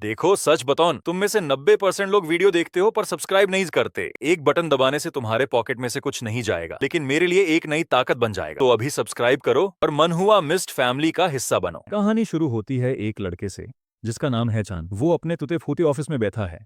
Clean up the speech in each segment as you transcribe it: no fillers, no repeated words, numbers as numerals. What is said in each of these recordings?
देखो सच बताओ, तुम में से 90% लोग वीडियो देखते हो पर सब्सक्राइब नहीं करते। एक बटन दबाने से तुम्हारे पॉकेट में से कुछ नहीं जाएगा, लेकिन मेरे लिए एक नई ताकत बन जाएगा। तो अभी सब्सक्राइब करो और मन हुआ मिस्ड फैमिली का हिस्सा बनो। कहानी शुरू होती है एक लड़के से जिसका नाम है चांद। वो अपने तुते फूते ऑफिस में बैठा है।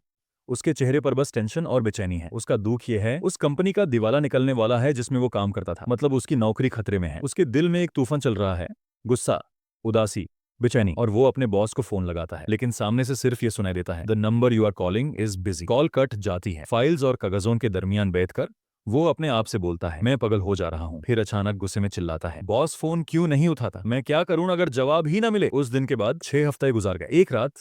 उसके चेहरे पर बस टेंशन और बेचैनी है। उसका दुख ये है, उस कंपनी का दिवाला निकलने वाला है जिसमें वो काम करता था। मतलब उसकी नौकरी खतरे में है। उसके दिल में एक तूफान चल रहा है, गुस्सा, उदासी, बेचैनी। और वो अपने बॉस को फोन लगाता है, लेकिन सामने से सिर्फ ये सुनाई देता है, the number you are calling is busy. Call cut जाती है। फाइल्स और कागजों के दरमियान बैठकर वो अपने आप से बोलता है, मैं पागल हो जा रहा हूँ। फिर अचानक गुस्से में चिल्लाता है, बॉस फोन क्यों नहीं उठाता? मैं क्या करूं अगर जवाब ही ना मिले? उस दिन के बाद 6 हफ्ते गुजार गए। एक रात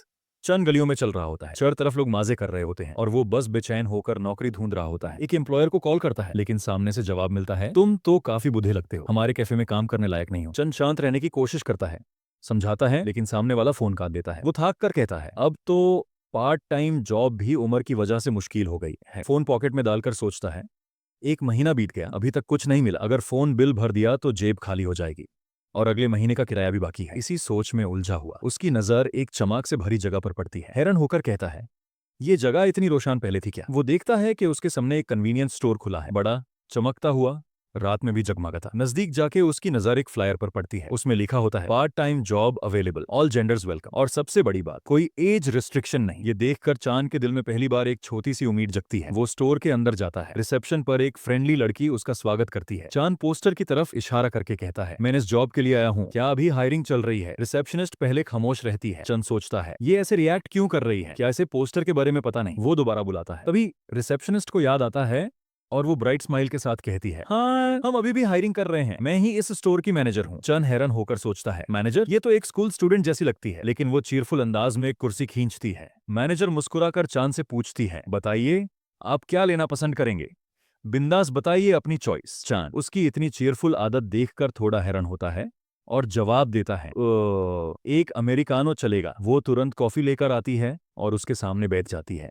चंद गलियों में चल रहा होता है। चार तरफ लोग माजे कर रहे होते हैं और वो बस बेचैन होकर नौकरी ढूंढ रहा होता है। एक एम्प्लॉयर को कॉल करता है, लेकिन सामने से जवाब मिलता है, तुम तो काफी बुद्धे लगते हो, हमारे कैफे में काम करने लायक नहीं हो। चंद शांत रहने की कोशिश करता है, समझाता है, लेकिन सामने वाला फोन काट देता है। वो थाक कर कहता है, अब तो पार्ट टाइम जॉब भी उम्र की वजह से मुश्किल हो गई है। फोन पॉकेट में डालकर सोचता है, 1 महीना बीत गया, अभी तक कुछ नहीं मिला। अगर फोन बिल भर दिया तो जेब खाली हो जाएगी और अगले महीने का किराया भी बाकी है। इसी सोच में उलझा हुआ उसकी नजर एक चमक से भरी जगह पर पड़ती है। हैरान होकर कहता है, ये जगह इतनी रोशन पहले थी क्या? वो देखता है कि उसके सामने एक कन्वीनियंस स्टोर खुला है, बड़ा, चमकता हुआ, रात में भी जगमगा था। नजदीक जाके उसकी नजर एक फ्लायर पर पड़ती है। उसमें लिखा होता है, part time job available, all genders welcome. और सबसे बड़ी बात, कोई एज रिस्ट्रिक्शन नहीं। ये देखकर चांद के दिल में पहली बार एक छोटी सी उम्मीद जगती है। वो स्टोर के अंदर जाता है। रिसेप्शन पर एक फ्रेंडली लड़की उसका स्वागत करती है। चांद पोस्टर की तरफ इशारा करके कहता है, मैंने इस जॉब के लिए आया हूँ, क्या अभी हायरिंग चल रही है? रिसेप्शनिस्ट पहले खामोश रहती है। चंद सोचता है, ये ऐसे रिएक्ट क्यों कर रही है? क्या इसे पोस्टर के बारे में पता नहीं? वो दोबारा बुलाता है। तभी रिसेप्शनिस्ट को याद आता है और वो ब्राइट स्माइल के साथ कहती है, हाँ, हम अभी भी हायरिंग कर रहे हैं, मैं ही इस स्टोर की मैनेजर हूँ। चंद हैरान होकर सोचता है, मैनेजर? ये तो एक स्कूल स्टूडेंट जैसी लगती है। लेकिन वो चीरफुल अंदाज में एक कुर्सी खींचती है। मैनेजर मुस्कुराकर चांद से पूछती है, बताइए आप क्या लेना पसंद करेंगे? बिंदास बताइए अपनी चॉइस। चांद उसकी इतनी चीयरफुल आदत देखकर थोड़ा हैरान होता है और जवाब देता है, एक अमेरिकानो चलेगा। वो तुरंत कॉफी लेकर आती है और उसके सामने बैठ जाती है।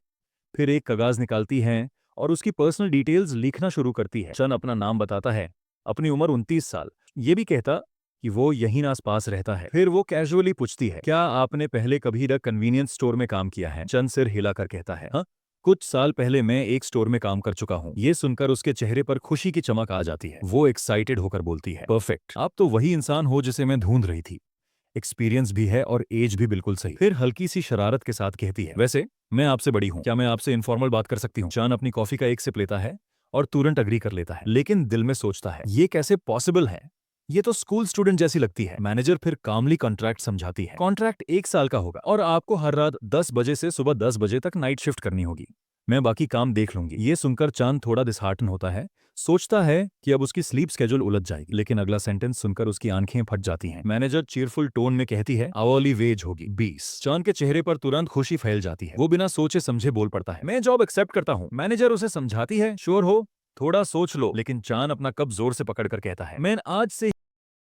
फिर एक कागज निकालती है और उसकी पर्सनल डिटेल्स लिखना शुरू करती है। चंद अपना नाम बताता है, अपनी उम्र 29 साल, ये भी कहता कि वो यहीं आस पास रहता है। फिर वो कैजुअली पूछती है, क्या आपने पहले कभी द कन्वीनियंस स्टोर में काम किया है? चंद सिर हिलाकर कहता है, हाँ, कुछ साल पहले मैं एक स्टोर में काम कर चुका हूँ। ये सुनकर उसके चेहरे पर खुशी की चमक आ जाती है। वो एक्साइटेड होकर बोलती है, परफेक्ट, आप तो वही इंसान हो जिसे मैं ढूंढ रही थी। एक्सपीरियंस भी है और एज भी बिल्कुल सही। फिर हल्की सी शरारत के साथ कहती है, वैसे मैं आपसे बड़ी हूं, क्या मैं आपसे इनफॉर्मल बात कर सकती हूँ? चान अपनी कॉफी का एक सिप लेता है और तुरंत अग्री कर लेता है, लेकिन दिल में सोचता है, ये कैसे पॉसिबल है? ये तो स्कूल स्टूडेंट जैसी लगती है। मैनेजर फिर कामली कॉन्ट्रैक्ट समझाती है, कॉन्ट्रैक्ट 1 साल का होगा और आपको हर रात 10 बजे से सुबह 10 बजे तक नाइट शिफ्ट करनी होगी। मैं बाकी काम देख लूंगी। ये सुनकर चांद थोड़ा डिसहार्टन होता है, सोचता है कि अब उसकी स्लीप स्केड्यूल उलझ जाएगी। लेकिन अगला सेंटेंस सुनकर उसकी आंखें फट जाती हैं। मैनेजर चीयरफुल टोन में कहती है, आवरली वेज होगी 20। चांद के चेहरे पर तुरंत खुशी फैल जाती है। वो बिना सोचे समझे बोल पड़ता है, मैं जॉब एक्सेप्ट करता हूँ। मैनेजर उसे समझाती है, श्योर हो, थोड़ा सोच लो। लेकिन चांद अपना कप जोर से पकड़कर कहता है, मैं आज से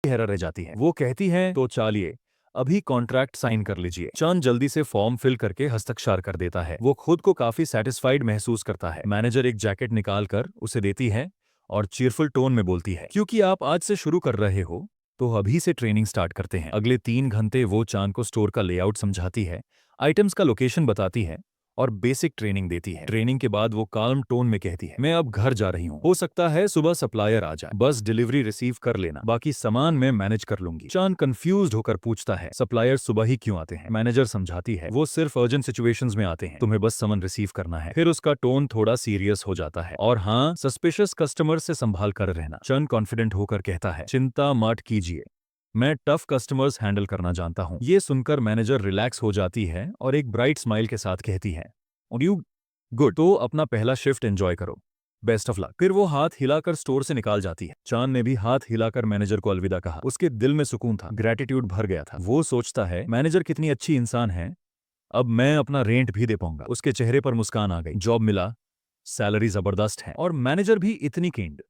हैरान रह जाती है। वो कहती है, तो चलिए अभी कॉन्ट्रैक्ट साइन कर लीजिए। चांद जल्दी से फॉर्म फिल करके हस्ताक्षर कर देता है। वो खुद को काफी सेटिस्फाइड महसूस करता है। मैनेजर एक जैकेट निकाल कर उसे देती है और चीयरफुल टोन में बोलती है, क्योंकि आप आज से शुरू कर रहे हो तो अभी से ट्रेनिंग स्टार्ट करते हैं। अगले 3 घंटे वो चांद को स्टोर का लेआउट समझाती है, आइटम्स का लोकेशन बताती है और बेसिक ट्रेनिंग देती है। ट्रेनिंग के बाद वो काल्म टोन में कहती है, मैं अब घर जा रही हूँ, हो सकता है सुबह सप्लायर आ जाए, बस डिलीवरी रिसीव कर लेना, बाकी सामान मैं मैनेज कर लूंगी। चांद कंफ्यूज्ड होकर पूछता है, सप्लायर सुबह ही क्यों आते हैं? मैनेजर समझाती है, वो सिर्फ अर्जेंट सिचुएशंस में आते हैं, तुम्हें बस सामान रिसीव करना है। फिर उसका टोन थोड़ा सीरियस हो जाता है, और हाँ, सस्पिशियस कस्टमर से संभाल कर रहना। चंद कॉन्फिडेंट होकर कहता है, चिंता मत कीजिए, मैं टफ कस्टमर्स हैंडल करना जानता हूं। ये सुनकर मैनेजर रिलैक्स हो जाती है और एक ब्राइट स्माइल के साथ कहती है, और यू गुड, तो अपना पहला शिफ्ट एंजॉय करो, बेस्ट ऑफ लक। फिर वो हाथ हिलाकर स्टोर से निकाल जाती है। चांद ने भी हाथ हिलाकर मैनेजर को अलविदा कहा। उसके दिल में सुकून था, ग्रेटिट्यूड भर गया था। वो सोचता है, मैनेजर कितनी अच्छी इंसान है, अब मैं अपना रेंट भी दे पाऊंगा। उसके चेहरे पर मुस्कान आ गई, जॉब मिला, सैलरी जबरदस्त है और मैनेजर भी इतनी केंड।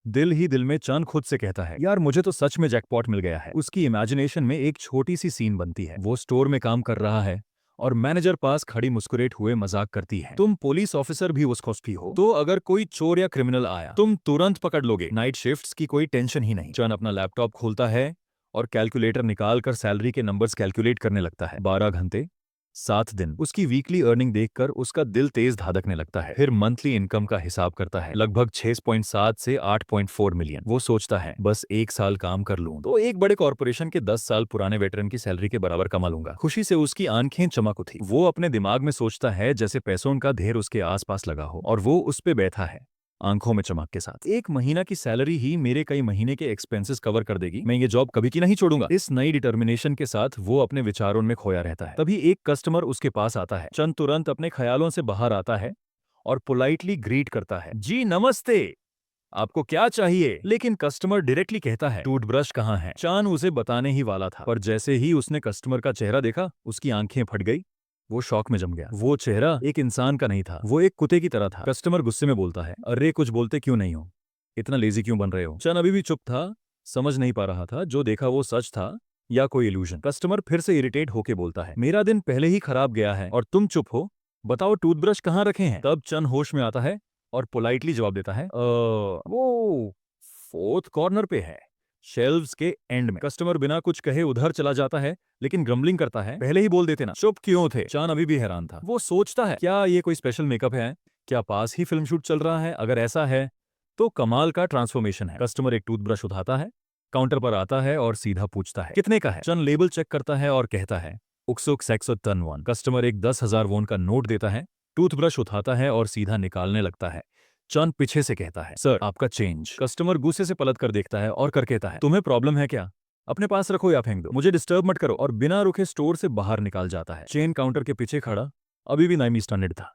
दिल ही दिल में चांद खुद से कहता है, यार मुझे तो सच में जैकपॉट मिल गया है। उसकी इमेजिनेशन में एक छोटी सी सीन बनती है। वो स्टोर में काम कर रहा है और मैनेजर पास खड़ी मुस्कुराते हुए मजाक करती है, तुम पुलिस ऑफिसर भी उस भी हो, तो अगर कोई चोर या क्रिमिनल आया तुम तुरंत पकड़ लोगे, नाइट शिफ्ट्स की कोई टेंशन ही नहीं। चांद अपना लैपटॉप खोलता है और कैलकुलेटर निकाल कर सैलरी के नंबर्स कैलकुलेट करने लगता है। 12 घंटे, 7 दिन। उसकी वीकली अर्निंग देखकर उसका दिल तेज धड़कने लगता है। फिर मंथली इनकम का हिसाब करता है, लगभग 6.7 से 8.4 मिलियन। वो सोचता है बस 1 साल काम कर लूं तो एक बड़े कॉर्पोरेशन के 10 साल पुराने वेटरन की सैलरी के बराबर कमा लूंगा। खुशी से उसकी आंखें चमक उठी। वो अपने दिमाग में सोचता है जैसे पैसों का ढेर उसके आसपास लगा हो और वो उस पे बैठा है, आंखों में चमक के साथ। 1 महीना की सैलरी ही मेरे कई महीने के एक्सपेंसेस कवर कर देगी। मैं ये जॉब कभी की नहीं छोड़ूंगा। इस नई डिटर्मिनेशन के साथ वो अपने विचारों में खोया रहता है। तभी एक कस्टमर उसके पास आता है। चंद तुरंत अपने ख्यालों से बाहर आता है और पोलाइटली ग्रीट करता है, जी नमस्ते, आपको क्या चाहिए? लेकिन कस्टमर डायरेक्टली कहता है, टूथब्रश कहाँ है? चांद उसे बताने ही वाला था, पर जैसे ही उसने कस्टमर का चेहरा देखा, उसकी आंखें फट गई। वो शॉक में जम गया। वो चेहरा एक इंसान का नहीं था, वो एक कुत्ते की तरह था। कस्टमर गुस्से में बोलता है, अरे कुछ बोलते क्यों नहीं हो? इतना लेजी क्यों बन रहे हो? चंद अभी भी चुप था, समझ नहीं पा रहा था जो देखा वो सच था या कोई इल्यूजन। कस्टमर फिर से इरिटेट होके बोलता है, मेरा दिन पहले ही खराब गया है और तुम चुप हो? बताओ टूथब्रश कहाँ रखे हैं? तब चंद होश में आता है और पोलाइटली जवाब देता है, वो 4th कॉर्नर पे है, शेल्व्स के एंड में। कस्टमर बिना कुछ कहे उधर चला जाता है, लेकिन ग्रम्बलिंग करता है, पहले ही बोल देते ना। चुप क्यों थे? चांद अभी भी हैरान था। वो सोचता है, क्या ये कोई स्पेशल मेकअप है? क्या पास ही फिल्म शूट चल रहा है? अगर ऐसा है तो कमाल का ट्रांसफॉर्मेशन है। कस्टमर एक टूथब्रश उठाता है, काउंटर पर आता है और सीधा पूछता है, कितने का है? चंद लेबल चेक करता है और कहता है, उक्सुक 601। कस्टमर एक 10,000 वोन का नोट देता है, टूथब्रश उठाता है और सीधा निकालने लगता है। चंद पीछे से कहता है, सर आपका चेंज। कस्टमर गुस्से से पलट कर देखता है और कर कहता है, तुम्हें प्रॉब्लम है क्या? अपने पास रखो या फेंक दो, मुझे डिस्टर्ब मत करो। और बिना रुके स्टोर से बाहर निकाल जाता है। चेन काउंटर के पीछे खड़ा अभी भी नाइमी स्टैंडर्ड था।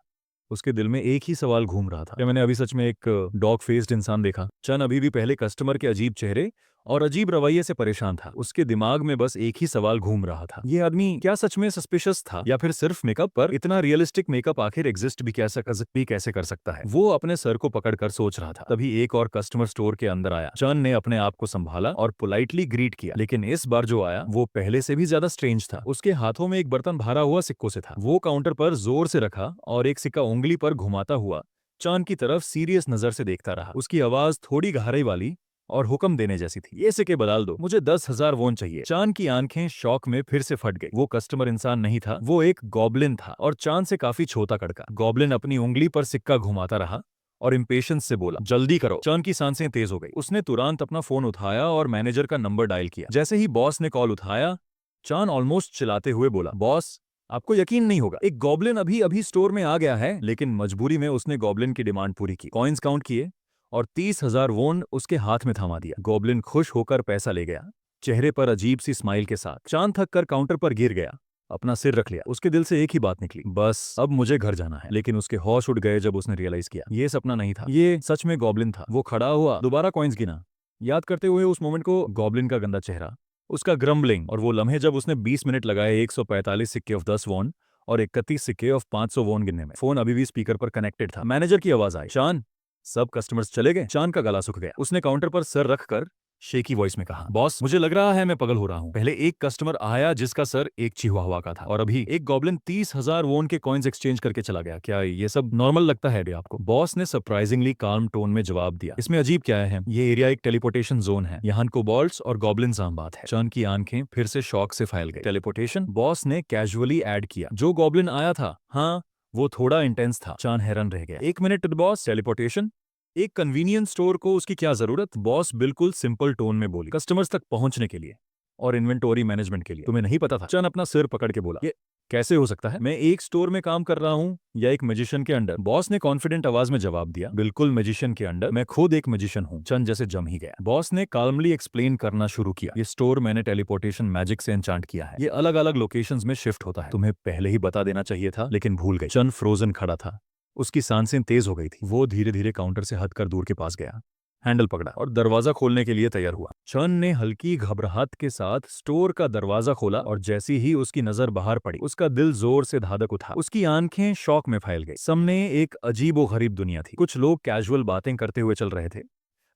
उसके दिल में एक ही सवाल घूम रहा था, क्या मैंने अभी सच में एक डॉग फेस्ड इंसान देखा? चंद अभी भी पहले कस्टमर के अजीब चेहरे और अजीब रवैये से परेशान था। उसके दिमाग में बस एक ही सवाल घूम रहा था, ये आदमी क्या सच में सस्पिशियस था या फिर सिर्फ मेकअप? पर इतना रियलिस्टिक मेकअप आखिर एग्जिस्ट भी कैसे कर सकता है? वो अपने सर को पकड़कर सोच रहा था। तभी एक और कस्टमर स्टोर के अंदर आया। चंद ने अपने आप को संभाला और पोलाइटली ग्रीट किया, लेकिन इस बार जो आया वो पहले से भी ज्यादा स्ट्रेंज था। उसके हाथों में एक बर्तन भरा हुआ सिक्कों से था। वो काउंटर पर जोर से रखा और एक सिक्का उंगली पर घुमाता हुआ चांद की तरफ सीरियस नजर से देखता रहा। उसकी आवाज थोड़ी गहराई वाली और हुक्म देने जैसी थी, ये सिक्के बदल दो, मुझे 10,000 वोन चाहिए। चांद की आंखें शॉक में फिर से फट गई। वो कस्टमर इंसान नहीं था, वो एक गॉब्लिन था और चांद से काफी छोटा कड़का। गॉब्लिन अपनी उंगली पर सिक्का घुमाता रहा और इम्पेशंस से बोला, जल्दी करो। चांद की सांसें तेज हो गई। उसने तुरंत अपना फोन उठाया और मैनेजर का नंबर डायल किया। जैसे ही बॉस ने कॉल उठाया, चांद ऑलमोस्ट चिल्लाते हुए बोला, बॉस आपको यकीन नहीं होगा, एक गॉब्लिन अभी अभी स्टोर में आ गया है। लेकिन मजबूरी में उसने गॉब्लिन की डिमांड पूरी की, कॉइन्स काउंट किए और 30,000 वोन उसके हाथ में थमा दिया। गॉब्लिन खुश होकर पैसा ले गया, चेहरे पर अजीब सी स्माइल के साथ। चांद थक कर काउंटर पर गिर गया, अपना सिर रख लिया। उसके दिल से एक ही बात निकली, बस अब मुझे घर जाना है। लेकिन उसके होश उड़ गए जब उसने रियलाइज किया, ये सपना नहीं था, ये सच में गॉब्लिन था। वो खड़ा हुआ, दोबारा कॉइन्स गिना, याद करते हुए उस मोमेंट को, गॉब्लिन का गंदा चेहरा, उसका ग्रम्बलिंग और वो लम्हे जब उसने 20 मिनट लगाए 145 सिक्के ऑफ 10 वॉन और 31 सिक्के ऑफ 500 वॉन गिनने में। फोन अभी भी स्पीकर पर कनेक्टेड था। मैनेजर की आवाज आई, चांद सब कस्टमर्स चले गए। चांद का गला सूख गया। उसने काउंटर पर सर रखकर शेकी वॉइस में कहा, बॉस मुझे लग रहा है मैं पगल हो रहा हूँ। पहले एक कस्टमर आया जिसका सर एक चिहुआहुआ का था और अभी एक गॉब्लिन 30,000 वोन के कॉइन्स एक्सचेंज करके चला गया। क्या ये सब नॉर्मल लगता है आपको? बॉस ने सरप्राइजिंगली काल्म टोन में जवाब दिया, इसमें अजीब क्या है? ये एरिया एक टेलीपोर्टेशन जोन है, यहाँ कोबाल्ट्स और गॉब्लिन्स आम बात है। चांद की आंखें फिर से शॉक से फैल गई। टेलीपोर्टेशन? बॉस ने कैजुअली ऐड किया, जो गॉब्लिन आया था, हाँ वो थोड़ा इंटेंस था। चांद हैरान रह गया, 1 मिनट बॉस, टेलीपोर्टेशन? एक कन्वीनियंस स्टोर को उसकी क्या जरूरत? बॉस बिल्कुल सिंपल टोन में बोली, कस्टमर्स तक पहुंचने के लिए और इन्वेंटोरी मैनेजमेंट के लिए। तुम्हें नहीं पता था? चंद अपना सिर पकड़ के बोला, ये कैसे हो सकता है? मैं एक स्टोर में काम कर रहा हूँ या एक मैजिशियन के अंडर? बॉस ने कॉन्फिडेंट आवाज में जवाब दिया, बिल्कुल मैजिशियन के अंडर, मैं खुद एक मैजिशियन हूँ। चंद जैसे जम ही गया। बॉस ने काल्मली एक्सप्लेन करना शुरू किया, ये स्टोर मैंने टेलीपोर्टेशन मैजिक से एन्चांट किया है, ये अलग अलग लोकेशंस में शिफ्ट होता है। तुम्हें पहले ही बता देना चाहिए था, लेकिन भूल गए। चंद फ्रोजन खड़ा था, उसकी सांसें तेज हो गई थी। वो धीरे धीरे काउंटर से हटकर दूर के पास गया, हैंडल पकड़ा और दरवाजा खोलने के लिए तैयार हुआ। चंद ने हल्की घबराहट के साथ स्टोर का दरवाजा खोला और जैसी ही उसकी नजर बाहर पड़ी, उसका दिल जोर से धड़क उठा। उसकी आंखें शॉक में फैल गई। सामने एक अजीबोगरीब दुनिया थी। कुछ लोग कैजुअल बातें करते हुए चल रहे थे,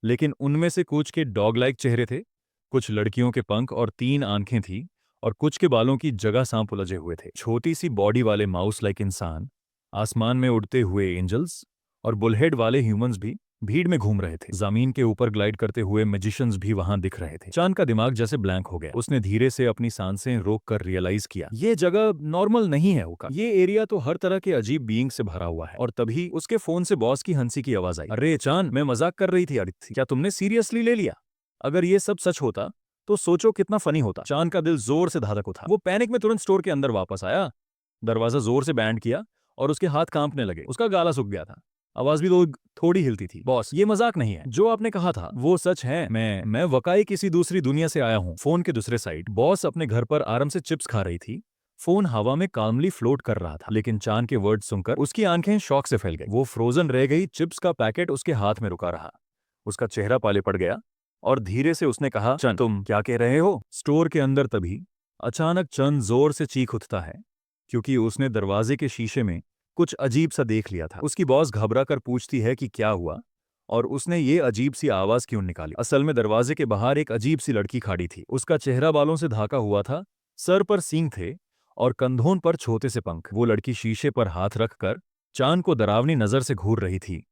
लेकिन उनमें से कुछ के डॉग लाइक चेहरे थे, कुछ लड़कियों के पंख और 3 आंखें थी और कुछ के बालों की जगह सांप उलझे हुए थे। छोटी सी बॉडी वाले माउस लाइक इंसान, आसमान में उड़ते हुए एंजल्स और बुलहेड वाले ह्यूमंस भी। भीड़ में घूम रहे थे। जमीन के ऊपर ग्लाइड करते हुए मैजिशियंस भी वहां दिख रहे थे। चांद का दिमाग जैसे ब्लैंक हो गया। उसने धीरे से अपनी सांसें रोक कर रियलाइज किया, ये जगह नॉर्मल नहीं है होगा। ये एरिया तो हर तरह के अजीब बीइंग से भरा हुआ है। और तभी उसके फोन से बॉस की हंसी की आवाज आई। अरे चांद, मैं मजाक कर रही थी आदित्य, क्या तुमने सीरियसली ले लिया? अगर ये सब सच होता तो सोचो कितना फनी होता। चांद का दिल जोर से धड़क उठा। वो पैनिक में तुरंत स्टोर के अंदर वापस आया, दरवाजा जोर से बैंड किया और उसके हाथ कांपने लगे। उसका गाला सूख गया था, आवाज भी थोड़ी हिलती थी। बॉस, ये मजाक नहीं है, जो आपने कहा था वो सच है। मैं वाकई किसी दूसरी दुनिया से आया हूँ। फोन के दूसरे साइड बॉस अपने घर पर आराम से चिप्स खा रही थी। फोन हवा में कामली फ्लोट कर रहा था, लेकिन चांद के वर्ड सुनकर उसकी आंखें शॉक से फैल गई। वो फ्रोजन रह गई। चिप्स का पैकेट उसके हाथ में रुका रहा। उसका चेहरा पाले पड़ गया और धीरे से उसने कहा, चंद, तुम क्या कह रहे हो? स्टोर के अंदर तभी अचानक चंद जोर से चीख उठता है, क्योंकि उसने दरवाजे के शीशे में कुछ अजीब सा देख लिया था। उसकी बॉस घबरा कर पूछती है कि क्या हुआ और उसने ये अजीब सी आवाज क्यों निकाली। असल में दरवाजे के बाहर एक अजीब सी लड़की खड़ी थी। उसका चेहरा बालों से ढाका हुआ था, सर पर सींग थे और कंधों पर छोटे से पंख। वो लड़की शीशे पर हाथ रखकर चांद को डरावनी नजर से घूर रही थी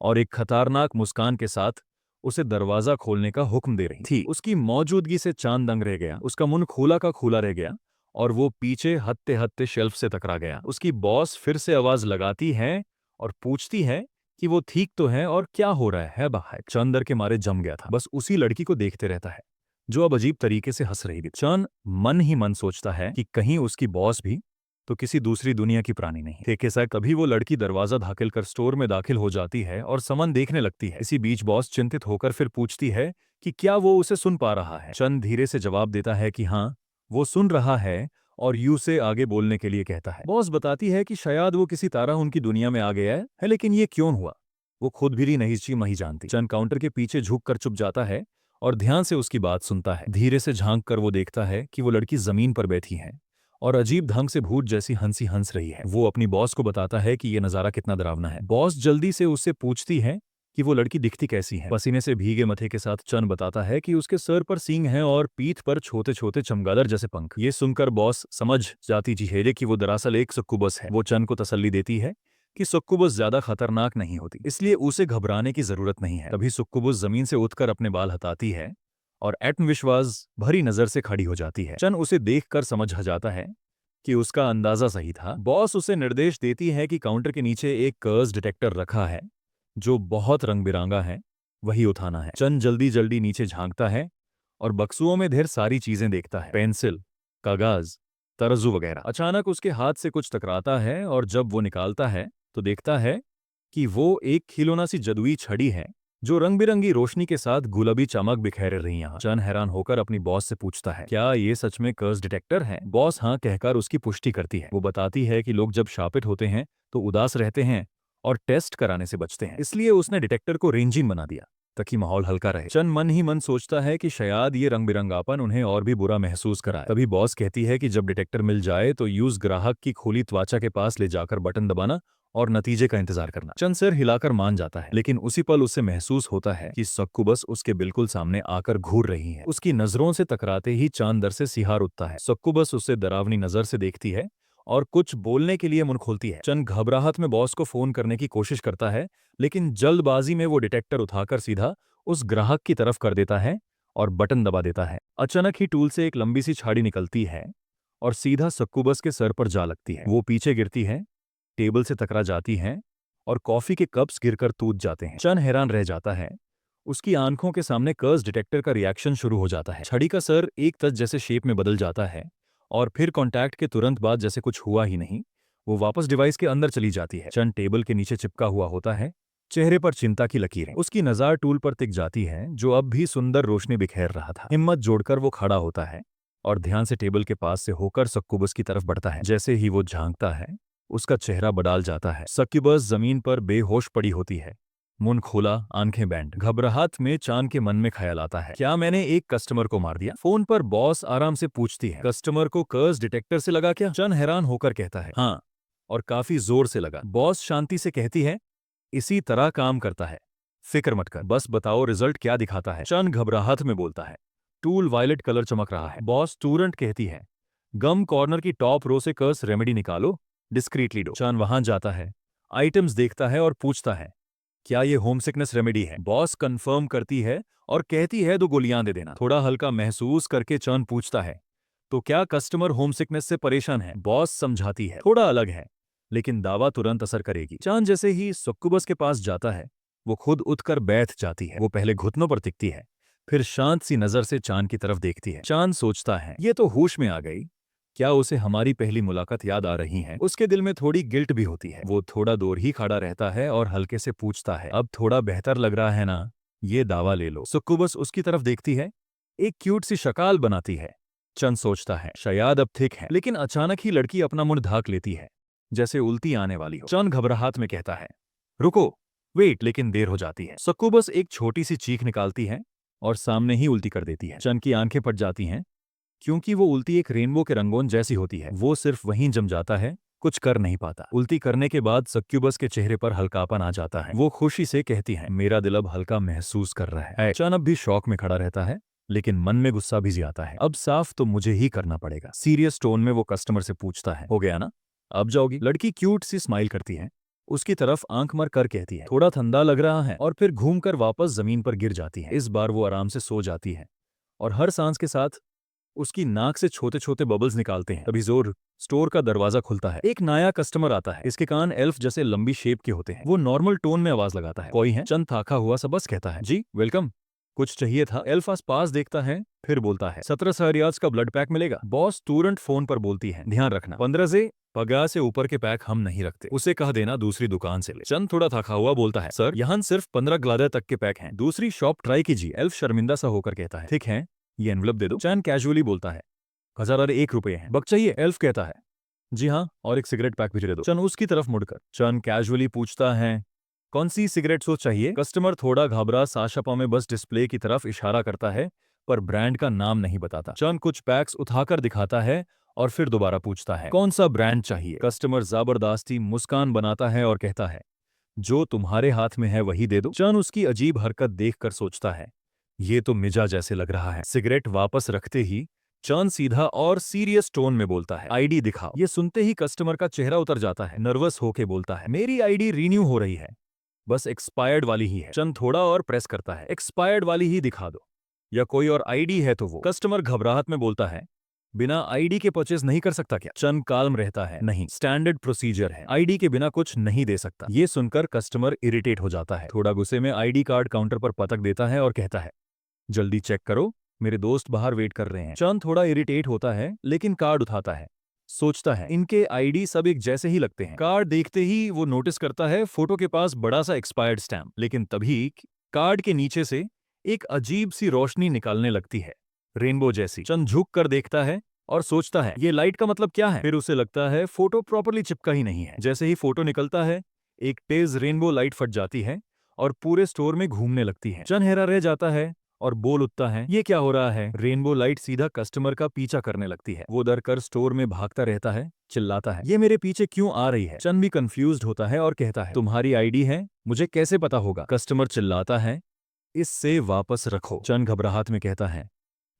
और एक खतरनाक मुस्कान के साथ उसे दरवाजा खोलने का हुक्म दे रही थी। उसकी मौजूदगी से चांद दंग रह गया। उसका मुंह खुला का खुला रह गया और वो पीछे हत्ते हत्ते शेल्फ से टकरा गया। उसकी बॉस फिर से आवाज लगाती है और पूछती है कि वो ठीक तो है और क्या हो रहा है बाहर। चंद डर के मारे जम गया था, बस उसी लड़की को देखते रहता है जो अब अजीब तरीके से हंस रही थी। चंद मन ही मन सोचता है कि कहीं उसकी बॉस भी तो किसी दूसरी दुनिया की प्राणी नहीं थे। कैसा तभी वो लड़की दरवाजा धकेल कर स्टोर में दाखिल हो जाती है और सामान देखने लगती है। इसी बीच बॉस चिंतित होकर फिर पूछती है कि क्या वो उसे सुन पा रहा है। चंद धीरे से जवाब देता है कि हाँ, वो सुन रहा है और यू से आगे बोलने के लिए कहता है। बॉस बताती है कि शायद वो किसी तरह उनकी दुनिया में आ गया है, लेकिन ये क्यों हुआ वो खुद भी नहीं जानती। चंद काउंटर के पीछे झुक कर चुप जाता है और ध्यान से उसकी बात सुनता है। धीरे से झांक कर वो देखता है कि वो लड़की जमीन पर बैठी है और अजीब ढंग से भूत जैसी हंसी हंस रही है। वो अपनी बॉस को बताता है कि ये नजारा कितना डरावना है। बॉस जल्दी से उससे पूछती है कि वो लड़की दिखती कैसी है। पसीने से भीगे मथे के साथ चंद बताता है कि उसके सर पर सींग हैं और पीठ पर छोटे छोटे चमगादड़ जैसे पंख। ये सुनकर बॉस समझ जाती है कि वो दरअसल एक सक्कुबस है। वो चंद को तसल्ली देती है कि सक्कुबस ज्यादा खतरनाक नहीं होती, इसलिए उसे घबराने की जरूरत नहीं है। तभी सक्कुबस जमीन से उठकर अपने बाल हटाती है और आत्मविश्वास भरी नजर से खड़ी हो जाती है। चंद उसे देखकर समझ जाता है कि उसका अंदाजा सही था। बॉस उसे निर्देश देती है कि काउंटर के नीचे एक कर्स डिटेक्टर रखा है जो बहुत रंग बिरंगा है, वही उठाना है। चंद जल्दी जल्दी नीचे झांकता है और बक्सुओं में ढेर सारी चीजें देखता है, पेंसिल, कागज, तरजू वगैरह। अचानक उसके हाथ से कुछ टकराता है और जब वो निकालता है तो देखता है कि वो एक खिलौना सी जादुई छड़ी है जो रंग बिरंगी रोशनी के साथ गुलाबी चमक बिखेर रही है। चंद हैरान होकर अपनी बॉस से पूछता है, क्या ये सच में कर्स डिटेक्टर है? बॉस हाँ कहकर उसकी पुष्टि करती है। वो बताती है कि लोग जब शापित होते हैं तो उदास रहते हैं और टेस्ट कराने से बचते हैं, इसलिए उसने डिटेक्टर को रेंजिन बना दिया ताकि माहौल हल्का रहे। चंद मन ही मन सोचता है कि शायद ये रंग बिरंगापन उन्हें और भी बुरा महसूस कराए। तभी बॉस कहती है कि जब डिटेक्टर मिल जाए तो यूज ग्राहक की खोली त्वचा के पास ले जाकर बटन दबाना और नतीजे का इंतजार करना। चंद सिर हिलाकर मान जाता है, लेकिन उसी पल उससे महसूस होता है कि सक्कुबस उसके बिल्कुल सामने आकर घूर रही है। उसकी नजरों से टकराते ही चांद दर से सिहार उठता है। सक्कुबस उससे डरावनी नजर से देखती है और कुछ बोलने के लिए मुंह खोलती है। चंद घबराहट में बॉस को फोन करने की कोशिश करता है, लेकिन जल्दबाजी में वो डिटेक्टर उठाकर सीधा उस ग्राहक की तरफ कर देता है और बटन दबा देता है। अचानक ही टूल से एक लंबी सी छड़ी निकलती है और सीधा सक्कुबस के सर पर जा लगती है। वो पीछे गिरती है, टेबल से टकरा जाती हैं और कॉफी के कप्स गिरकर टूट जाते हैं। चंद हैरान रह जाता है। उसकी आंखों के सामने कर्स डिटेक्टर का रिएक्शन शुरू हो जाता है। छड़ी का सर एक तज जैसे शेप में बदल जाता है और फिर कांटेक्ट के तुरंत बाद जैसे कुछ हुआ ही नहीं, वो वापस डिवाइस के अंदर चली जाती है। चंद टेबल के नीचे चिपका हुआ होता है, चेहरे पर चिंता की लकीरें। उसकी नजर टूल पर टिक जाती है जो अब भी सुंदर रोशनी बिखेर रहा था। हिम्मत जोड़कर वो खड़ा होता है और ध्यान से टेबल के पास से होकर सक्कुबस की तरफ बढ़ता है। जैसे ही वो झांकता है उसका चेहरा बदल जाता है। सक्कुबस जमीन पर बेहोश पड़ी होती है, मुंह खोला, आंखें बैंड। घबराहट में चांद के मन में ख्याल आता है, क्या मैंने एक कस्टमर को मार दिया? फोन पर बॉस आराम से पूछती है, कस्टमर को कर्स डिटेक्टर से लगा क्या? चांद हैरान होकर कहता है, हाँ, और काफी जोर से लगा। बॉस शांति से कहती है, इसी तरह काम करता है, फिक्र मत कर, बस बताओ रिजल्ट क्या दिखाता है। चांद घबराहट में बोलता है, टूल वायलेट कलर चमक रहा है। बॉस तुरंत कहती है, गम कॉर्नर की टॉप रो से कर्स रेमेडी निकालो, डिस्क्रीटली दो। चांद वहां जाता है, आइटम्स देखता है और पूछता है, क्या ये होम सिकनेस रेमेडी है? बॉस कंफर्म करती है और कहती है 2 गोलियां दे देना। थोड़ा हल्का महसूस करके चंद पूछता है, तो क्या कस्टमर होम सिकनेस से परेशान है? बॉस समझाती है, थोड़ा अलग है, लेकिन दावा तुरंत असर करेगी। चांद जैसे ही सुक्कुबस के पास जाता है, वो खुद उठकर बैठ जाती है। वो पहले घुटनों पर टिकती है, फिर शांत सी नजर से चांद की तरफ देखती है। चांद सोचता है, ये तो होश में आ गई। क्या उसे हमारी पहली मुलाकात याद आ रही है? उसके दिल में थोड़ी गिल्ट भी होती है। वो थोड़ा दूर ही खड़ा रहता है और हल्के से पूछता है, अब थोड़ा बेहतर लग रहा है ना? ये दावा ले लो। सुक्कुबस उसकी तरफ देखती है, एक क्यूट सी शक्ल बनाती है। चंद सोचता है, शायद अब ठीक है, लेकिन अचानक ही लड़की अपना मुंह ढाक लेती है, जैसे उल्टी आने वाली हो। चंद घबराहट में कहता है, रुको, वेट, लेकिन देर हो जाती है। सुक्कुबस एक छोटी सी चीख निकालती है और सामने ही उल्टी कर देती है। चंद की आंखें फट जाती हैं, क्योंकि वो उल्टी एक रेनबो के रंगों जैसी होती है। वो सिर्फ वहीं जम जाता है, कुछ कर नहीं पाता। उल्टी करने के बाद सक्यूबस के चेहरे पर हल्कापन आ जाता है। वो खुशी से कहती है, मेरा दिल अब हल्का महसूस कर रहा है। चंद अब भी शौक में खड़ा रहता है, लेकिन मन में गुस्सा भी आता है। अब साफ तो मुझे ही करना पड़ेगा। सीरियस टोन में वो कस्टमर से पूछता है, हो गया ना? अब जाओगी? लड़की क्यूट सी स्माइल करती है, उसकी तरफ आंख मर कर कहती है, थोड़ा ठंडा लग रहा है, और फिर घूमकर वापस जमीन पर गिर जाती है। इस बार वो आराम से सो जाती है और हर सांस के साथ उसकी नाक से छोटे छोटे बबल्स निकालते हैं। तभी जोर स्टोर का दरवाजा खुलता है। एक नया कस्टमर आता है। इसके कान एल्फ जैसे लंबी शेप के होते हैं। वो नॉर्मल टोन में आवाज लगाता है, कोई है? चंद थाका हुआ सा बस कहता है, जी वेलकम, कुछ चाहिए था? एल्फ आस पास देखता है, फिर बोलता है, 1700 रियाल्स का ब्लड पैक मिलेगा। बॉस तुरंत फोन पर बोलती है, ध्यान रखना 15 से 50 से ऊपर के पैक हम नहीं रखते, उसे कह देना दूसरी दुकान से ले। चंद थोड़ा थका हुआ बोलता है, सर यहाँ सिर्फ 15 ग्लाडर तक के पैक हैं, दूसरी शॉप ट्राई कीजिए। एल्फ शर्मिंदा सा होकर कहता है, ठीक है, ये एनवलप दे दो। चंद कैजुअली बोलता है, 1001 रुपए है। बक चाहिए? एल्फ कहता है, जी हाँ, और एक सिगरेट पैक भी दे दो। चंद उसकी तरफ मुड़कर चंद कैजुअली पूछता है, कौन सी सिगरेट सो चाहिए? कस्टमर थोड़ा घबरा साशपा में बस डिस्प्ले की तरफ इशारा करता है, पर ब्रांड का नाम नहीं बताता। चंद कुछ पैक्स उठाकर दिखाता है और फिर दोबारा पूछता है, कौन सा ब्रांड चाहिए? कस्टमर जबरदस्ती मुस्कान बनाता है और कहता है, जो तुम्हारे हाथ में है वही दे दो। चंद उसकी अजीब हरकत देखकर सोचता है, ये तो मिजा जैसे लग रहा है। सिगरेट वापस रखते ही चंद सीधा और सीरियस टोन में बोलता है, आईडी दिखाओ। ये सुनते ही कस्टमर का चेहरा उतर जाता है, नर्वस होके बोलता है, मेरी आईडी रीन्यू हो रही है, बस एक्सपायर्ड वाली ही है। चंद थोड़ा और प्रेस करता है, एक्सपायर्ड वाली ही दिखा दो, या कोई और आईडी है तो वो। कस्टमर घबराहट में बोलता है, बिना आईडी के परचेज नहीं कर सकता क्या? चंद काल्म रहता है, नहीं, स्टैंडर्ड प्रोसीजर है, आईडी के बिना कुछ नहीं दे सकता। ये सुनकर कस्टमर इरिटेट हो जाता है, थोड़ा गुस्से में आईडी कार्ड काउंटर पर पटक देता है और कहता है, जल्दी चेक करो, मेरे दोस्त बाहर वेट कर रहे हैं। चंद थोड़ा इरिटेट होता है, लेकिन कार्ड उठाता है, सोचता है इनके आईडी सब एक जैसे ही लगते हैं। कार्ड देखते ही वो नोटिस करता है फोटो के पास बड़ा सा एक्सपायर्ड स्टैम्प, लेकिन तभी कार्ड के नीचे से एक अजीब सी रोशनी निकालने लगती है, रेनबो जैसी। चंद झुक कर देखता है और सोचता है, ये लाइट का मतलब क्या है? फिर उसे लगता है फोटो प्रॉपरली चिपका ही नहीं है। जैसे ही फोटो निकलता है, एक तेज रेनबो लाइट फट जाती है और पूरे स्टोर में घूमने लगती है। चंद हैरान रह जाता है और बोल उठता है, ये क्या हो रहा है? रेनबो लाइट सीधा कस्टमर का पीछा करने लगती है। वो डर कर स्टोर में भागता रहता है, चिल्लाता है, ये मेरे पीछे क्यों आ रही है? चंद भी कंफ्यूज्ड होता है और कहता है, तुम्हारी आईडी है, मुझे कैसे पता होगा? कस्टमर चिल्लाता है, इससे वापस रखो। चंद घबराहट में कहता है,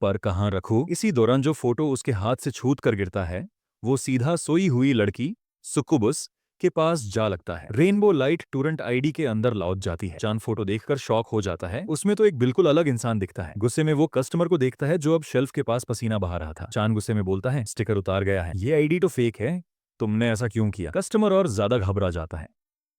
पर कहाँ रखूं? इसी दौरान जो फोटो उसके हाथ से छूट कर गिरता है, वो सीधा सोई हुई लड़की सुक्कुबस के पास जा लगता है। रेनबो लाइट तुरंत आईडी के अंदर लौट जाती है। चांद फोटो देखकर शॉक हो जाता है, उसमें तो एक बिल्कुल अलग इंसान दिखता है। गुस्से में वो कस्टमर को देखता है जो अब शेल्फ के पास पसीना बहा रहा था। चांद गुस्से में बोलता है, स्टिकर उतार गया है, ये आईडी तो फेक है, तुमने ऐसा क्यों किया? कस्टमर और ज्यादा घबरा जाता है,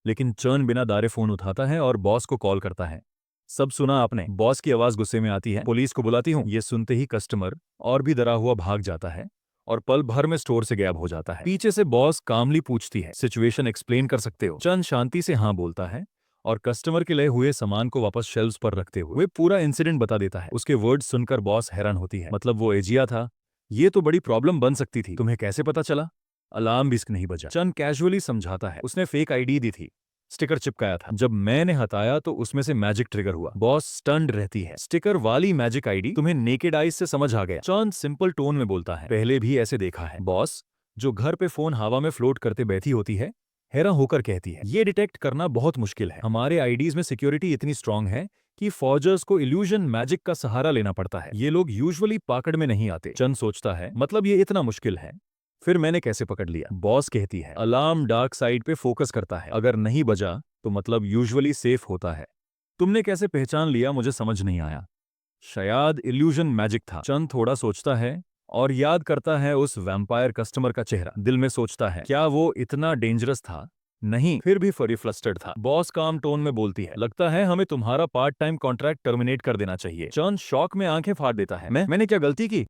लेकिन चंद बिना दारे फोन उठाता है और बॉस को कॉल करता है। सब सुना आपने? बॉस की आवाज गुस्से में आती है, पुलिस को बुलाती हूँ। ये सुनते ही कस्टमर और भी डरा हुआ भाग जाता है और पल भर में स्टोर से गायब हो जाता है। पीछे से बॉस कामली पूछती है, सिचुएशन एक्सप्लेन कर सकते हो? चंद शांति से हाँ बोलता है और कस्टमर के लिए हुए सामान को वापस शेल्व्स पर रखते हुए पूरा इंसिडेंट बता देता है। उसके वर्ड्स सुनकर बॉस हैरान होती है, मतलब वो एजिया था? ये तो बड़ी प्रॉब्लम बन सकती थी, तुम्हें कैसे पता चला? अलार्म भी नहीं बजा। चंद कैजुअली समझाता है, उसने फेक आईडी दी थी, स्टिकर चिपकाया था, जब मैंने हटाया तो उसमें से मैजिक ट्रिगर हुआ। बॉस स्टन्ड रहती है, स्टिकर वाली मैजिक आईडी तुम्हें नेकेड आईज से समझ आ गया? चंद सिंपल टोन में बोलता है, पहले भी ऐसे देखा है। बॉस, जो घर पे फोन हवा में फ्लोट करते बैठी होती है, हैरान होकर कहती है, ये डिटेक्ट करना बहुत मुश्किल है, हमारे आईडीज में सिक्योरिटी इतनी स्ट्रांग है कि फॉर्जर्स को इल्यूजन मैजिक का सहारा लेना पड़ता है, ये लोग यूजुअली पकड़ में नहीं आते। चंद सोचता है, मतलब ये इतना मुश्किल है, फिर मैंने कैसे पकड़ लिया? बॉस कहती है, अलार्म डार्क साइड पे फोकस करता है, अगर नहीं बजा तो मतलब यूजुअली सेफ होता है। तुमने कैसे पहचान लिया मुझे समझ नहीं आया। शायद इल्यूजन मैजिक था। चंद थोड़ा सोचता है और याद करता है उस वैम्पायर कस्टमर का चेहरा। दिल में सोचता है क्या वो इतना डेंजरस था? नहीं, फिर भी फरी फ्लस्टर्ड था। बॉस काम टोन में बोलती है, लगता है हमें तुम्हारा पार्ट टाइम कॉन्ट्रैक्ट टर्मिनेट कर देना चाहिए। चंद शॉक में आंखें फाड़ देता है। मैंने क्या गलती की?